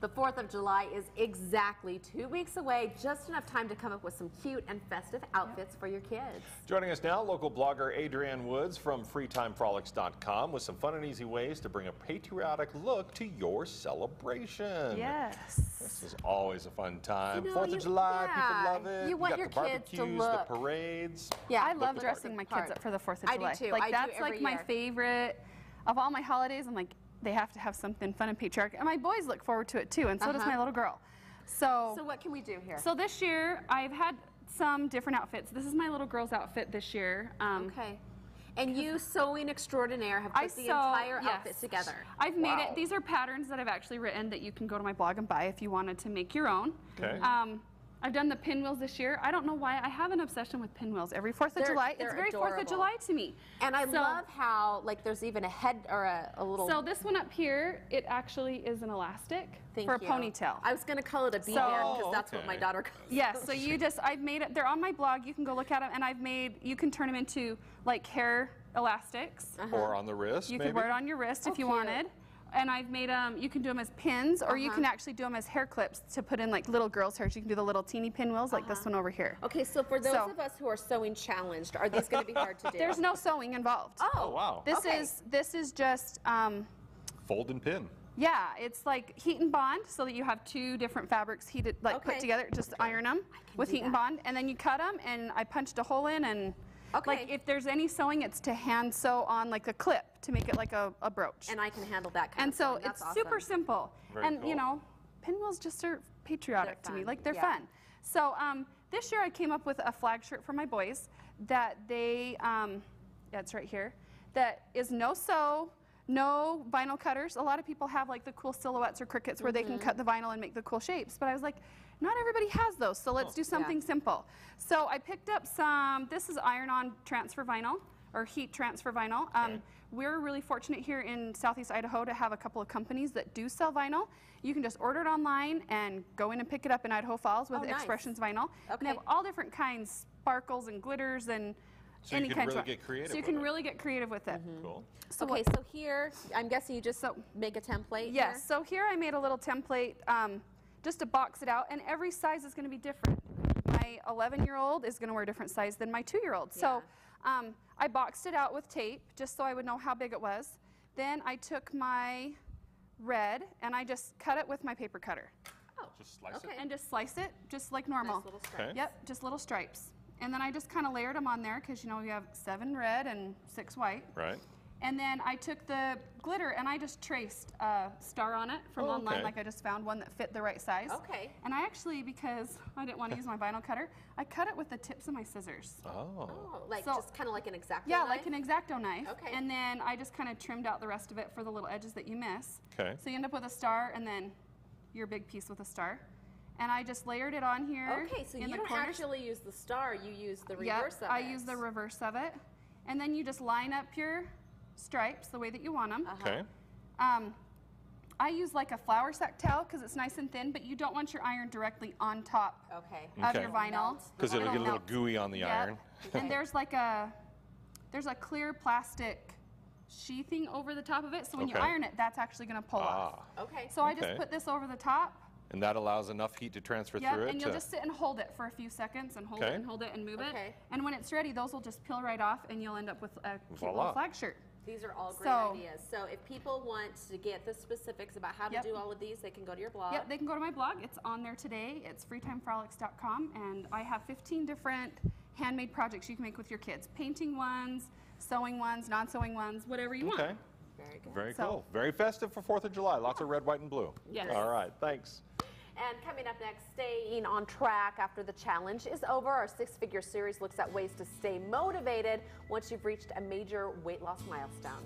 The 4th of July is exactly 2 weeks away, just enough time to come up with some cute and festive outfits for your kids. Joining us now, local blogger Adreienne Woods from FreetimeFrolics.com with some fun and easy ways to bring a patriotic look to your celebration. Yes. This is always a fun time. You know, 4th of July, yeah, people love it. you want got your the kids to barbecues, look. the parades. Yeah, I love dressing my kids up for the 4th of I July. do too. Like I do that's every like my year. favorite of all my holidays. I'm like, they have to have something fun and patriotic. And my boys look forward to it too, and so does my little girl. So what can we do here? So this year, I've had some different outfits. This is my little girl's outfit this year. Okay. And you, sewing extraordinaire, have put the entire outfit together. I've made it. These are patterns that I've actually written that you can go to my blog and buy if you wanted to make your own. Okay. I've done the pinwheels this year. I don't know why. I have an obsession with pinwheels. Every 4th of July, it's very adorable. 4th of July to me. And I love how, like, there's even a head or a little... So this one up here, it actually is an elastic for a ponytail. I was going to call it a B-band because that's what my daughter calls it. Yes, so you just, I've made it, they're on my blog. You can go look at them, and I've made, you can turn them into, like, hair elastics. Or on the wrist, You could wear it on your wrist if you wanted. And I've made them, you can do them as pins, or you can actually do them as hair clips to put in like little girls' hair. So you can do the little teeny pinwheels like this one over here. Okay, so for those of us who are sewing challenged, are these going to be hard to do? There's no sewing involved. Oh, wow. This is just... fold and pin. Yeah, it's like heat and bond, so that you have two different fabrics heated, like put together. Just iron them with heat and bond, and then you cut them, and I punched a hole in, and like if there's any sewing, it's to hand sew on like a clip to make it like a brooch. And I can handle that kind of stuff. And so it's super simple. And you know, pinwheels just are patriotic to me. Like they're fun. So this year I came up with a flag shirt for my boys that they, it's right here, that is no sew, no vinyl cutters. A lot of people have like the cool silhouettes or crickets where they can cut the vinyl and make the cool shapes. But I was like, not everybody has those, so let's do something simple. So I picked up some, this is iron-on transfer vinyl, or heat transfer vinyl. We're really fortunate here in Southeast Idaho to have a couple of companies that do sell vinyl. You can just order it online and go in and pick it up in Idaho Falls with Expressions Vinyl. And they have all different kinds, sparkles and glitters and so you can really get creative. So you can really get creative with it. Cool. So so here, I'm guessing you just make a template. Yes. So here I made a little template just to box it out, and every size is going to be different. My 11-year-old is going to wear a different size than my 2-year-old. So I boxed it out with tape just so I would know how big it was. Then I took my red and I just cut it with my paper cutter. Oh, just slice it? And just slice it, just like normal. Nice little stripes. Yep, just little stripes. And then I just kind of layered them on there because, you know, you have 7 red and 6 white. Right. And then I took the glitter and I just traced a star on it from online. Like I just found one that fit the right size. Okay. And I actually, because I didn't want to use my vinyl cutter, I cut it with the tips of my scissors. Oh, like just kind of like an X-Acto knife? Yeah, like an X-Acto knife. Okay. And then I just kind of trimmed out the rest of it for the little edges that you miss. Okay. So you end up with a star and then your big piece with a star. And I just layered it on here. Okay, so you don't actually use the star, you use the reverse of it. I use the reverse of it. And then you just line up your stripes the way that you want them. Okay. I use like a flour sack towel because it's nice and thin, but you don't want your iron directly on top of your vinyl. Because it'll get a little gooey on the iron. And there's like a clear plastic sheathing over the top of it, so when you iron it, that's actually going to pull off. So I just put this over the top. And that allows enough heat to transfer through it? And you'll just sit and hold it for a few seconds and hold it and hold it and move it. And when it's ready, those will just peel right off and you'll end up with a cute little flag shirt. These are all great ideas. So if people want to get the specifics about how to do all of these, they can go to your blog. Yep, they can go to my blog. It's on there today. It's FreetimeFrolics.com, and I have 15 different handmade projects you can make with your kids. Painting ones, sewing ones, non-sewing ones, whatever you want. Very good. Very cool. Very festive for 4th of July. Lots of red, white, and blue. Yes. All right, thanks. And coming up next, staying on track after the challenge is over. Our 6-figure series looks at ways to stay motivated once you've reached a major weight loss milestone.